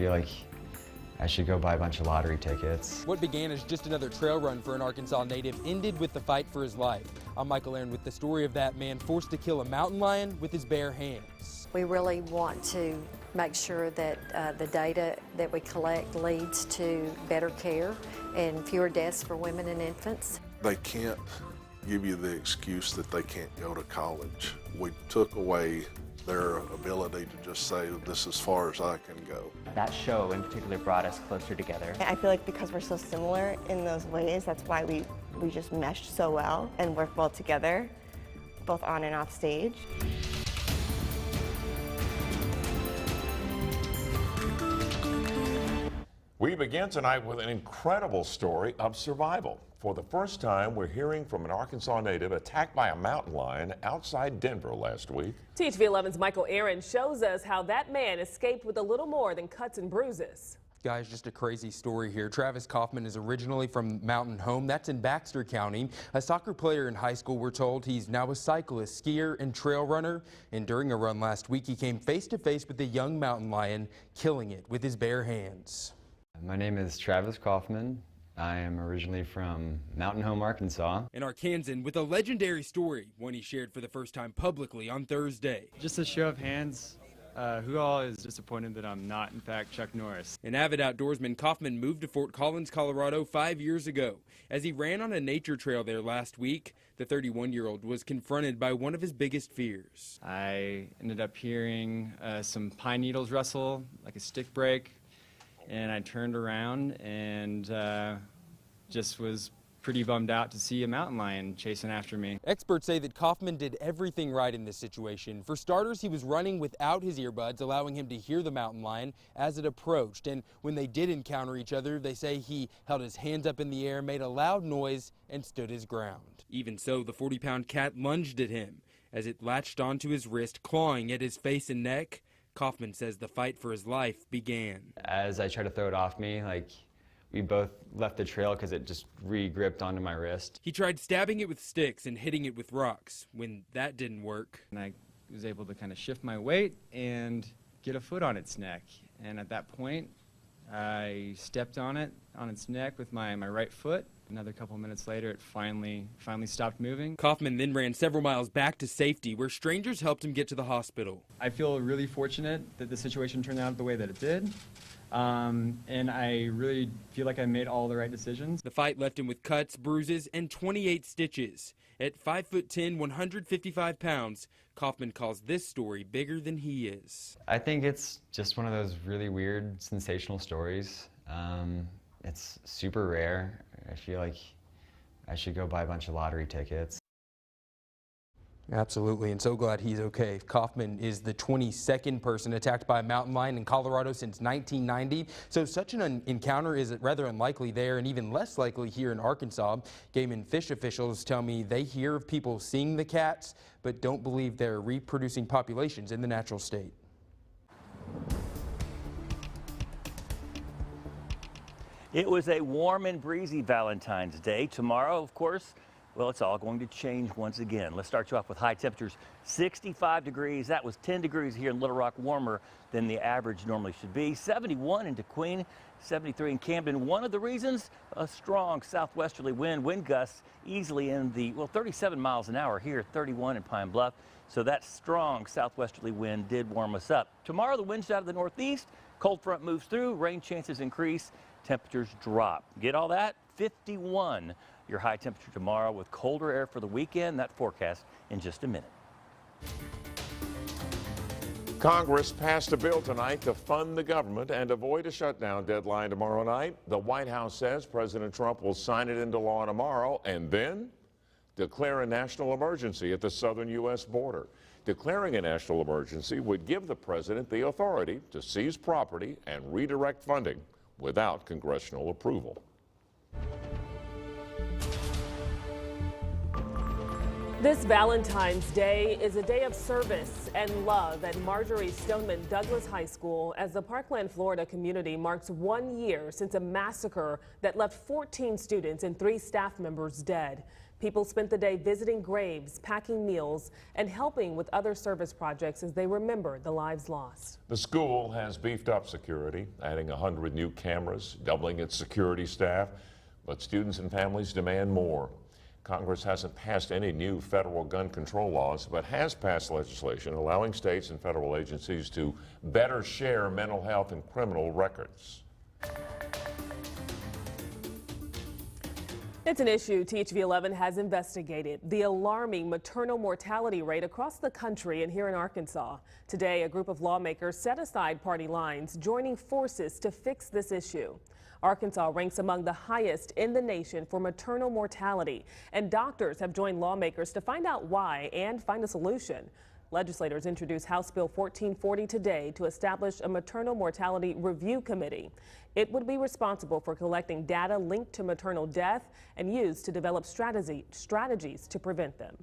feel like I should go buy a bunch of lottery tickets. What began as just another trail run for an Arkansas native ended with the fight for his life. I'm Michael Aaron with the story of that man forced to kill a mountain lion with his bare hands. We really want to make sure that the data that we collect leads to better care and fewer deaths for women and infants. They can't give you the excuse that they can't go to college. We took away their ability to just say, this is as far as I can go. That show in particular brought us closer together. I feel like because we're so similar in those ways, that's why we just meshed so well and work well together, both on and off stage. We begin tonight with an incredible story of survival. For the first time, we're hearing from an Arkansas native attacked by a mountain lion outside Denver last week. THV11's Michael Aaron shows us how that man escaped with a little more than cuts and bruises. Guys, just a crazy story here. Travis Kaufman is originally from Mountain Home. That's in Baxter County. A soccer player in high school, we're told. He's now a cyclist, skier, and trail runner. And during a run last week, he came face to face with a young mountain lion, killing it with his bare hands. My name is Travis Kaufman. I am originally from Mountain Home, Arkansas. An Arkansan with a legendary story, one he shared for the first time publicly on Thursday. Just a show of hands, who all is disappointed that I'm not, in fact, Chuck Norris? An avid outdoorsman, Kaufman moved to Fort Collins, Colorado 5 years ago. As he ran on a nature trail there last week, the 31-year-old was confronted by one of his biggest fears. I ended up hearing some pine needles rustle, like a stick break. And I turned around and just was pretty bummed out to see a mountain lion chasing after me. Experts say that Kaufman did everything right in this situation. For starters, he was running without his earbuds, allowing him to hear the mountain lion as it approached. And when they did encounter each other, they say he held his hands up in the air, made a loud noise, and stood his ground. Even so, the 40-pound cat lunged at him as it latched onto his wrist, clawing at his face and neck. Kaufman says the fight for his life began. As I tried to throw it off me, we both left the trail because it just re-gripped onto my wrist. He tried stabbing it with sticks and hitting it with rocks. When that didn't work, And I was able to kind of shift my weight and get a foot on its neck. And at that point, I stepped on its neck with my right foot. Another couple minutes later, it finally stopped moving. Kaufman then ran several miles back to safety, where strangers helped him get to the hospital. I feel really fortunate that the situation turned out the way that it did. And I really feel like I made all the right decisions. The fight left him with cuts, bruises, and 28 stitches. At 5'10", 155 pounds, Kaufman calls this story bigger than he is. I think it's just one of those really weird, sensational stories. It's super rare. I feel like I should go buy a bunch of lottery tickets. Absolutely, and so glad he's okay. Kaufman is the 22nd person attacked by a mountain lion in Colorado since 1990. So such an encounter is rather unlikely there, and even less likely here in Arkansas. Game and fish officials tell me they hear of people seeing the cats, but don't believe they're reproducing populations in the natural state. It was a warm and breezy Valentine's Day. Tomorrow, of course, well, it's all going to change once again. Let's start you off with high temperatures. 65 degrees. That was 10 degrees here in Little Rock, warmer than the average normally should be. 71 in DeQueen, 73 in Camden. One of the reasons, a strong southwesterly wind gusts easily in the, 37 miles an hour here, 31 in Pine Bluff. So that strong southwesterly wind did warm us up. Tomorrow, the wind's out of the northeast. Cold front moves through. Rain chances increase. Temperatures drop. Get all that? 51. Your high temperature tomorrow with colder air for the weekend. That forecast in just a minute. Congress passed a bill tonight to fund the government and avoid a shutdown deadline tomorrow night. The White House says President Trump will sign it into law tomorrow and then declare a national emergency at the southern U.S. border. Declaring a national emergency would give the president the authority to seize property and redirect funding without congressional approval. This Valentine's Day is a day of service and love at Marjorie Stoneman Douglas High School as the Parkland, Florida community marks 1 year since a massacre that left 14 students and 3 staff members dead. People spent the day visiting graves, packing meals, and helping with other service projects as they remember the lives lost. The school has beefed up security, adding 100 new cameras, doubling its security staff, but students and families demand more. Congress hasn't passed any new federal gun control laws, but has passed legislation allowing states and federal agencies to better share mental health and criminal records. It's an issue THV11 has investigated, the alarming maternal mortality rate across the country and here in Arkansas. Today, a group of lawmakers set aside party lines, joining forces to fix this issue. Arkansas ranks among the highest in the nation for maternal mortality, and doctors have joined lawmakers to find out why and find a solution. Legislators introduced House Bill 1440 today to establish a maternal mortality review committee. It would be responsible for collecting data linked to maternal death and used to develop strategies to prevent them.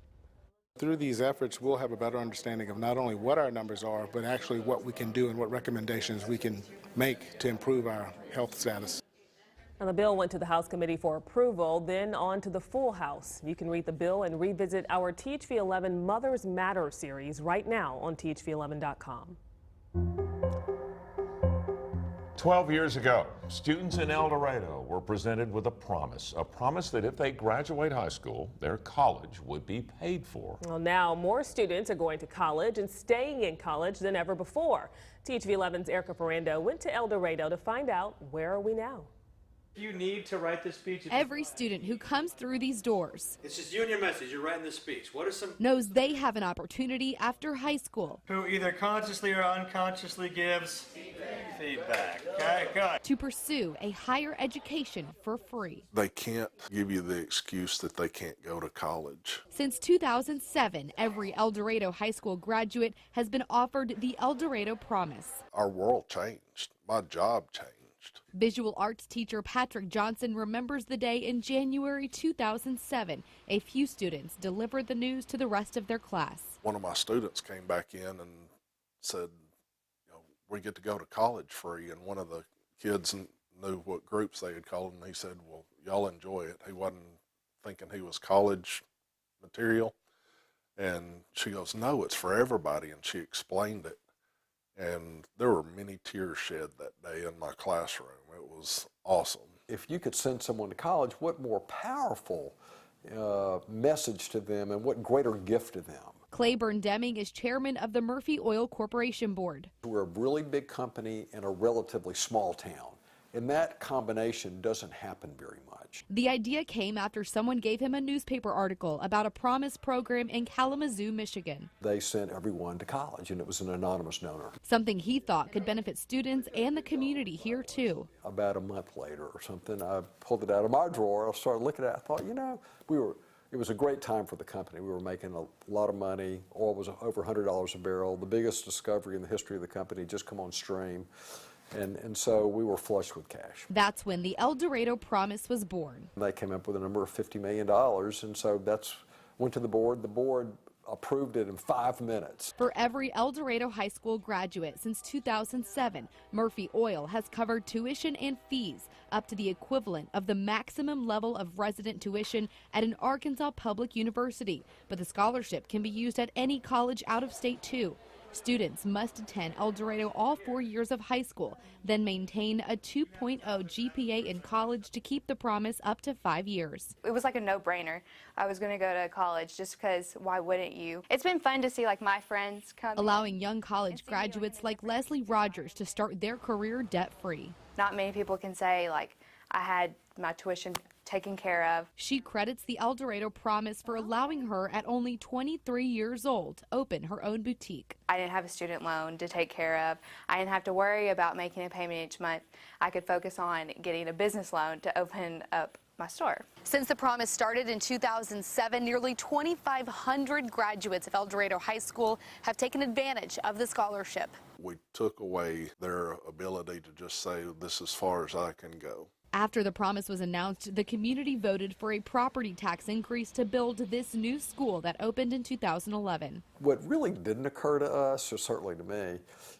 Through these efforts, we'll have a better understanding of not only what our numbers are, but actually what we can do and what recommendations we can make to improve our health status. Now, the bill went to the House Committee for approval, then on to the full House. You can read the bill and revisit our THV11 Mothers Matter series right now on THV11.com. 12 years ago, students in El Dorado were presented with a promise that if they graduate high school, their college would be paid for. Well, now more students are going to college and staying in college than ever before. THV11's Erica Ferrando went to El Dorado to find out where are we now. You need to write the speech. Every student who comes through these doors, It's just you and your message. You're writing the speech. What are some knows they have an opportunity after high school who either consciously or unconsciously gives feedback. Okay, good. to pursue a higher education for free. They can't give you the excuse that they can't go to college. Since 2007, every El Dorado high school graduate has been offered the El Dorado Promise. Our world changed. My job changed. Visual arts teacher Patrick Johnston remembers the day in January 2007. A few students delivered the news to the rest of their class. One of my students came back in and said, we get to go to college free. And one of the kids knew what groups they had called, and he said, well, y'all enjoy it. He wasn't thinking he was college material. And she goes, no, it's for everybody. And she explained it. And there were many tears shed that day in my classroom. It was awesome. If you could send someone to college, what more powerful message to them and what greater gift to them? Claiborne Deming is chairman of the Murphy Oil Corporation Board. We're a really big company in a relatively small town, and that combination doesn't happen very much. The idea came after someone gave him a newspaper article about a Promise program in Kalamazoo, Michigan. They sent everyone to college, and it was an anonymous donor. Something he thought could benefit students and the community here, too. About a month later or something, I pulled it out of my drawer. I started looking at it. I thought, it was a great time for the company. We were making a lot of money. Oil was over $100 a barrel. The biggest discovery in the history of the company just come on stream. And so we were flush with cash. That's when the El Dorado Promise was born. They came up with a number of $50 million, and so went to the board. The board approved it in 5 minutes. For every El Dorado High School graduate since 2007, Murphy Oil has covered tuition and fees up to the equivalent of the maximum level of resident tuition at an Arkansas public university. But the scholarship can be used at any college out of state, too. Students must attend El Dorado all 4 years of high school, then maintain a 2.0 GPA in college to keep the promise up to 5 years. It was like a no-brainer. I was going to go to college just because why wouldn't you? It's been fun to see like my friends come. Allowing young college graduates like Leslie Rogers to start their career debt-free. Not many people can say like I had my tuition taken care of. She credits the El Dorado Promise for allowing her at only 23 years old to open her own boutique. I didn't have a student loan to take care of. I didn't have to worry about making a payment each month. I could focus on getting a business loan to open up my store. Since the Promise started in 2007, nearly 2,500 graduates of El Dorado High School have taken advantage of the scholarship. We took away their ability to just say, this is as far as I can go. After the promise was announced, the community voted for a property tax increase to build this new school that opened in 2011. What really didn't occur to us, or certainly to me,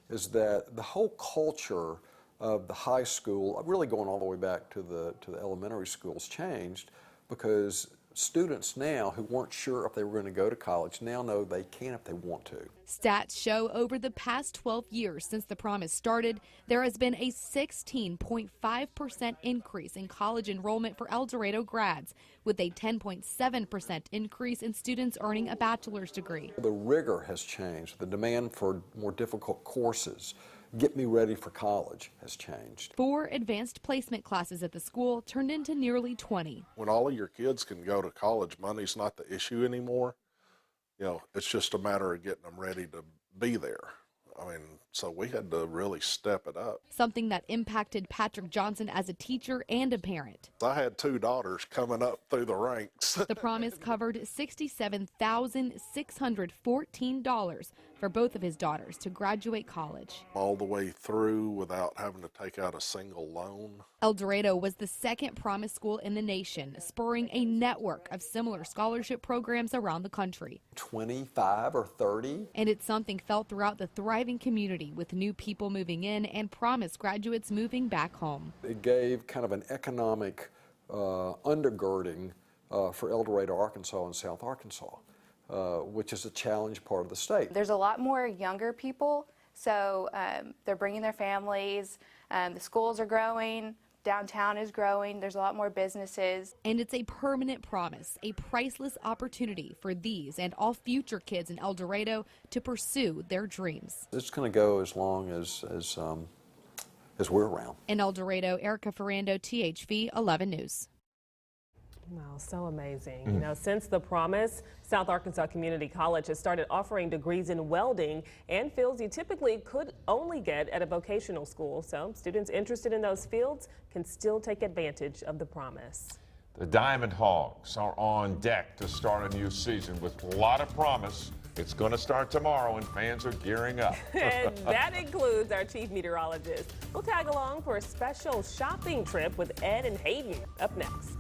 is that the whole culture of the high school, really going all the way back to the elementary schools, changed because students now who weren't sure if they were going to go to college now know they can if they want to. Stats show over the past 12 years since the promise started, there has been a 16.5% increase in college enrollment for El Dorado grads, with a 10.7% increase in students earning a bachelor's degree. The rigor has changed. The demand for more difficult courses, get me ready for college, has changed. 4 advanced placement classes at the school turned into nearly 20. When all of your kids can go to college, money's not the issue anymore. You know, it's just a matter of getting them ready to be there. I mean, so we had to really step it up. Something that impacted Patrick Johnston as a teacher and a parent. I had 2 daughters coming up through the ranks. The promise covered $67,614 for both of his daughters to graduate college. All the way through without having to take out a single loan. El Dorado was the second promise school in the nation, spurring a network of similar scholarship programs around the country. 25 or 30. And it's something felt throughout the thriving community, with new people moving in and promise graduates moving back home. It gave kind of an economic undergirding for El Dorado, Arkansas and South Arkansas, which is a challenge part of the state. There's a lot more younger people, so they're bringing their families. The schools are growing. Downtown is growing. There's a lot more businesses. And it's a permanent promise, a priceless opportunity for these and all future kids in El Dorado to pursue their dreams. It's going to go as long as we're around. In El Dorado, Erica Ferrando, THV11 News. Wow, so amazing. You know, since the promise, South Arkansas Community College has started offering degrees in welding and fields you typically could only get at a vocational school. So students interested in those fields can still take advantage of the promise. The Diamond Hogs are on deck to start a new season with a lot of promise. It's going to start tomorrow and fans are gearing up. And that includes our chief meteorologist. We'll tag along for a special shopping trip with Ed and Hayden up next.